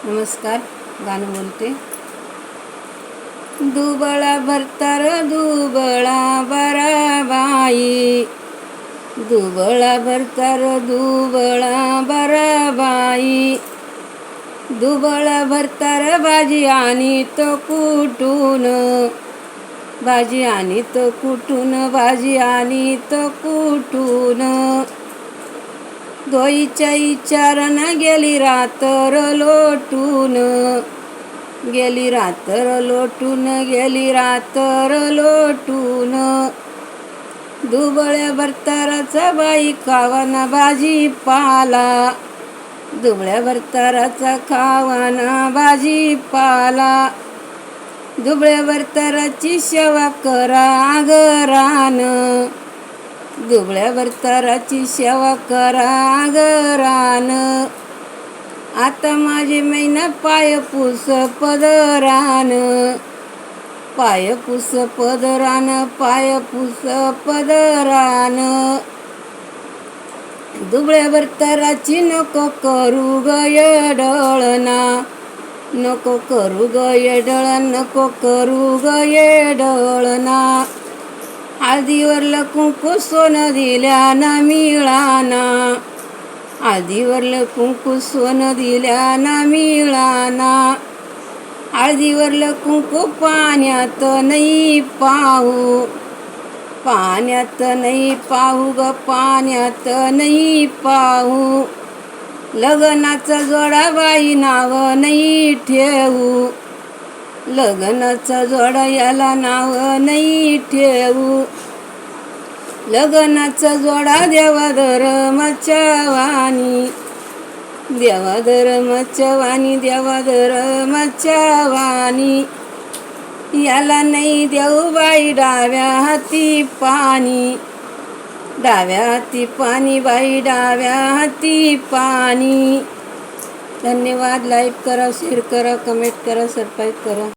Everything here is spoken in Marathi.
नमस्कार, गाणं बोलते. दुबळा भरतार दुबळा बरा बाई, दुबळा भरतार दुबळा बरा बाई, दुबळा भरतार भाजी आणि तो कुठून, भाजी आणि तो कुठून, भाजी आणि तो कुठून. दोईच्या इचारन गेली रात्र लोटून, गेली रात्र लोटून, गेली रात्र लोटून. दुबळ्या भरताराचा बाई खावाना भाजीपाला, दुबळ्या भरताराचा खावाना भाजीपाला. दुबळ्या भरताराची सेवा करा आगरान, दुबळ्या भरताराची सेवा करा आगरान. आता माझे मैना पाय पुस पदरान, पाय पुस पदरान, पाय पुस पदरान. दुबळ्या भरताराची नको करू ग येडळना, नको करू ग येडळ, नको करू ग येडळना. हळदीवरलं कुंकू सोनं दिल्याना मिळाना, हळदीवरलं कुंकू सोनं दिल्याना मिळाना. हळदीवरलं कुंकू पाण्यात नाही पाहू, पाण्यात नाही पाहू ग, पाण्यात नाही पाहू. लग्नाचा जोडा बाई नाव नाही ठेवू, लग्नाचा जोडा याला नाव नाही ठेवू. लग्नाचा जोडा देवा धर्माच्या वाणी, देवा धर्माच्या वाणी, देवा धर्माच्या वाणी. याला नाही देऊ बाई डाव्या हाती पाणी, डाव्या हाती पाणी बाई, डाव्या हाती पाणी. धन्यवाद. लाईक करा, शेअर करा, कमेंट करा, सबस्क्राईब करा.